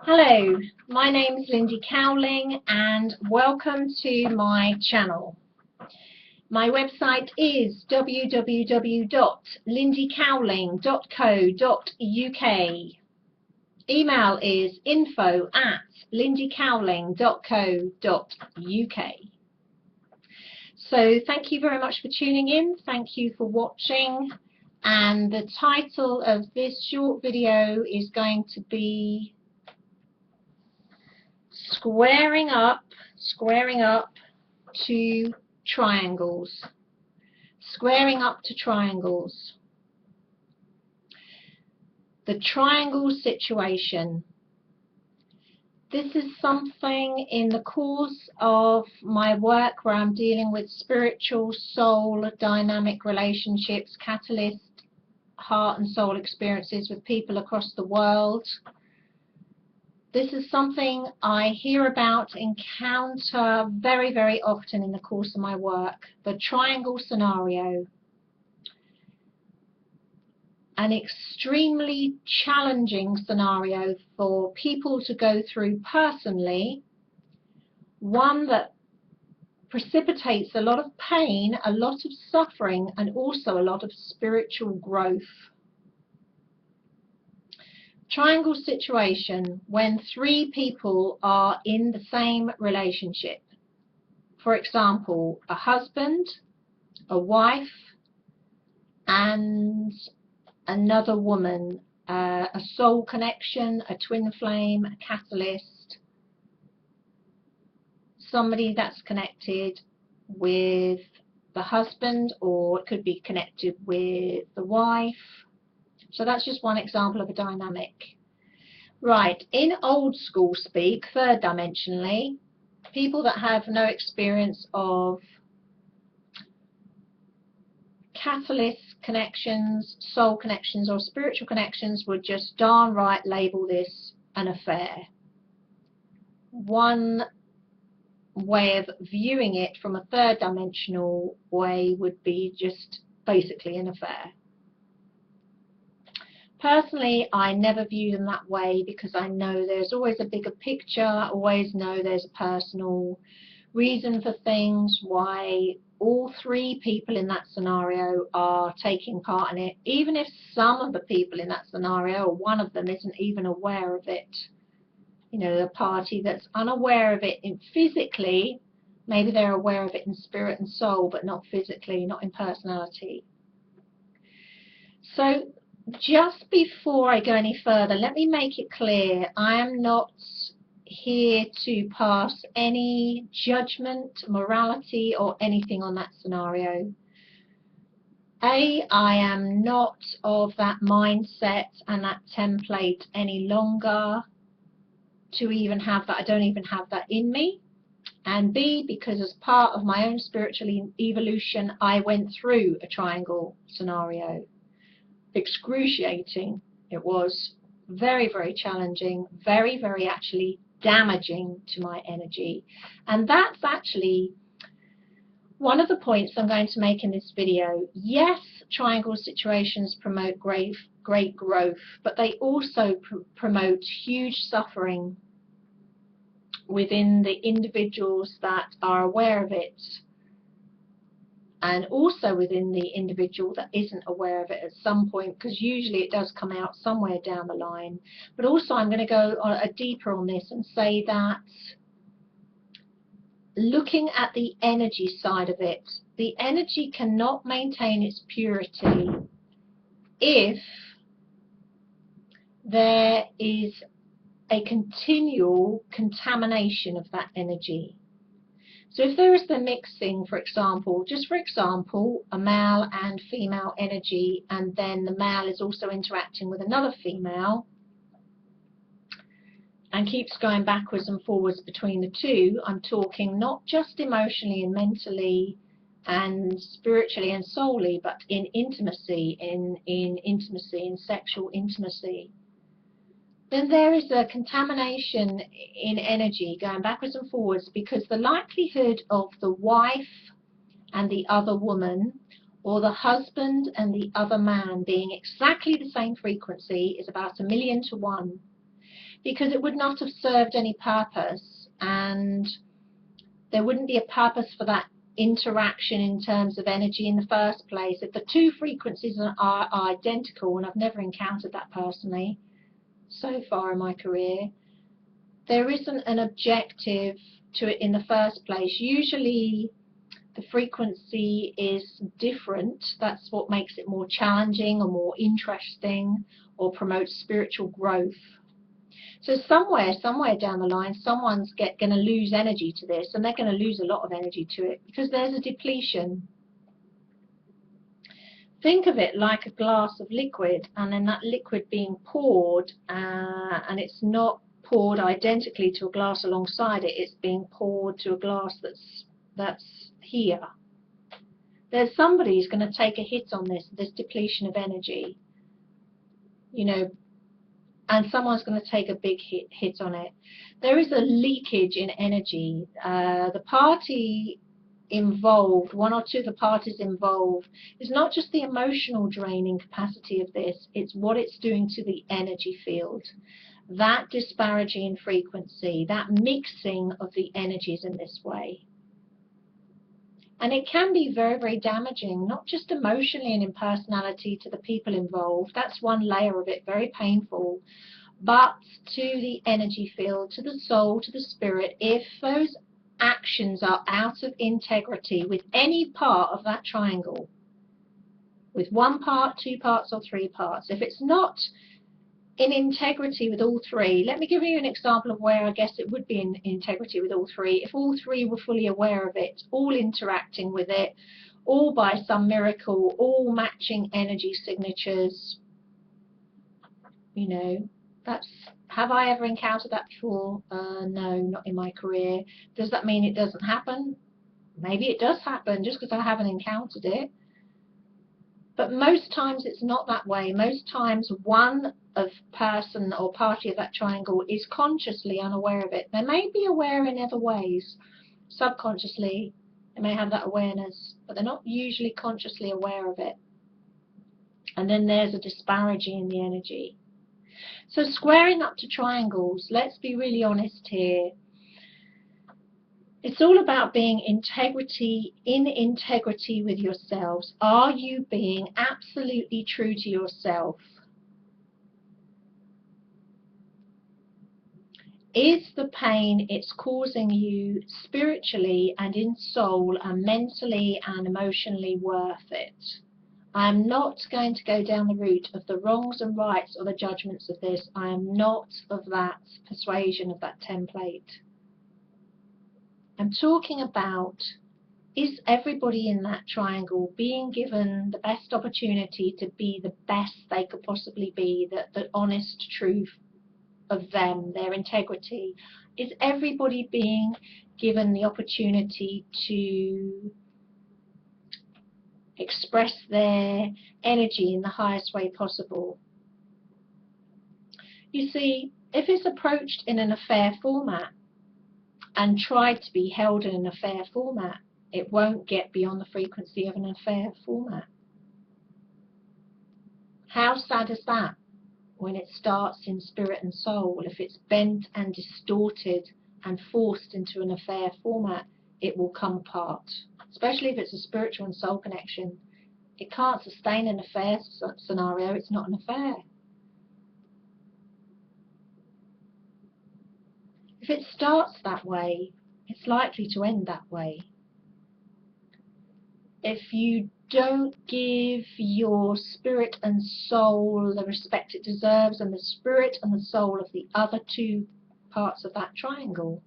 Hello, my name is Lindy Cowling and welcome to my channel. My website is www.lindycowling.co.uk. Email is info@lindycowling.co.uk. So thank you very much for tuning in. Thank you for watching. And the title of this short video is going to be squaring up to triangles. Squaring up to triangles. The triangle situation. This is something in the course of my work where I'm dealing with spiritual, soul, dynamic relationships, catalyst, heart and soul experiences with people across the world. This is something I hear about, encounter very, very often in the course of my work. The triangle scenario. An extremely challenging scenario for people to go through personally. One that precipitates a lot of pain, a lot of suffering, and also a lot of spiritual growth. Triangle situation, when three people are in the same relationship. For example, a husband, a wife, and another woman, a soul connection, a twin flame, a catalyst, somebody that's connected with the husband, or it could be connected with the wife. So that's just one example of a dynamic. Right, in old school speak, third dimensionally, people that have no experience of catalyst connections, soul connections, or spiritual connections would just darn right label this an affair. One way of viewing it from a third dimensional way would be just basically an affair. Personally, I never view them that way because I know there's always a bigger picture, I always know there's a personal reason for things, why all three people in that scenario are taking part in it, even if some of the people in that scenario, or one of them, isn't even aware of it. You know, the party that's unaware of it physically, maybe they're aware of it in spirit and soul, but not physically, not in personality. So just before I go any further, let me make it clear, I am not here to pass any judgment, morality, or anything on that scenario. I am not of that mindset and that template any longer to even have that. I don't even have that in me. And B, because as part of my own spiritual evolution, I went through a triangle scenario. Excruciating. It was very, very challenging, very, very actually damaging to my energy. And that's actually one of the points I'm going to make in this video. Yes, triangle situations promote great growth, but they also promote huge suffering within the individuals that are aware of it, and also within the individual that isn't aware of it at some point, because usually it does come out somewhere down the line. But also I'm going to go deeper on this and say that looking at the energy side of it, the energy cannot maintain its purity if there is a continual contamination of that energy. So if there is the mixing, for example, a male and female energy, and then the male is also interacting with another female and keeps going backwards and forwards between the two, I'm talking not just emotionally and mentally and spiritually and soully, but in intimacy, in sexual intimacy. Then there is a contamination in energy going backwards and forwards, because the likelihood of the wife and the other woman, or the husband and the other man being exactly the same frequency is about 1,000,000 to 1. because it would not have served any purpose, and there wouldn't be a purpose for that interaction in terms of energy in the first place. If the two frequencies are identical, and I've never encountered that personally so far in my career, there isn't an objective to it in the first place. Usually the frequency is different. That's what makes it more challenging or more interesting or promotes spiritual growth. So somewhere down the line, someone's going to lose energy to this, and they're going to lose a lot of energy to it because there's a depletion. Think of it like a glass of liquid, and then that liquid being poured, and it's not poured identically to a glass alongside it. It's being poured to a glass that's here. There's somebody who's going to take a hit on this depletion of energy, you know, and someone's going to take a big hit on it. There is a leakage in energy. The party involved, one or two of the parties involved, is not just the emotional draining capacity of this, it's what it's doing to the energy field. That disparity in frequency, that mixing of the energies in this way. And it can be very, very damaging, not just emotionally and in personality to the people involved. That's one layer of it, very painful. But to the energy field, to the soul, to the spirit, if those actions are out of integrity with any part of that triangle, with one part, two parts, or three parts, if it's not in integrity with all three. Let me give you an example of where I guess it would be in integrity with all three. If all three were fully aware of it, all interacting with it, all by some miracle, all matching energy signatures, you know, that's, have I ever encountered that before? No, not in my career. Does that mean it doesn't happen? Maybe it does happen just because I haven't encountered it. But most times it's not that way. Most times one of person or party of that triangle is consciously unaware of it. They may be aware in other ways. Subconsciously, they may have that awareness, but they're not usually consciously aware of it. And then there's a disparity in the energy. So squaring up to triangles, let's be really honest here. It's all about being in integrity with yourselves. Are you being absolutely true to yourself? Is the pain it's causing you spiritually and in soul and mentally and emotionally worth it? I'm not going to go down the route of the wrongs and rights or the judgments of this. I am not of that persuasion, of that template. I'm talking about, is everybody in that triangle being given the best opportunity to be the best they could possibly be, the honest truth of them, their integrity? Is everybody being given the opportunity to express their energy in the highest way possible? You see, if it's approached in an affair format and tried to be held in an affair format, it won't get beyond the frequency of an affair format. How sad is that? When it starts in spirit and soul, if it's bent and distorted and forced into an affair format, it will come apart. Especially if it's a spiritual and soul connection. It can't sustain an affair scenario, it's not an affair. If it starts that way, it's likely to end that way. If you don't give your spirit and soul the respect it deserves, and the spirit and the soul of the other two parts of that triangle,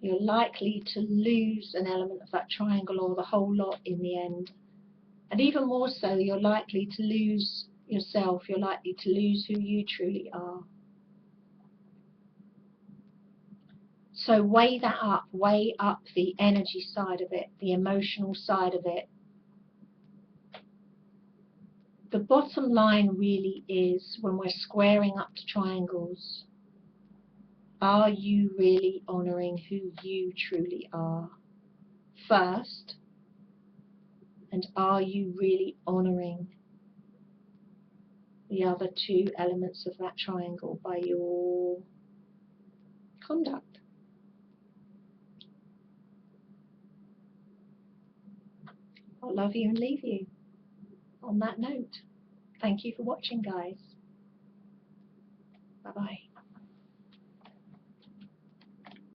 you're likely to lose an element of that triangle or the whole lot in the end. And even more so, you're likely to lose yourself, you're likely to lose who you truly are. So weigh that up, weigh up the energy side of it, the emotional side of it. The bottom line really is, when we're squaring up to triangles, are you really honouring who you truly are first? And are you really honouring the other two elements of that triangle by your conduct. I'll love you and leave you on that note. Thank you for watching, guys. Bye-bye.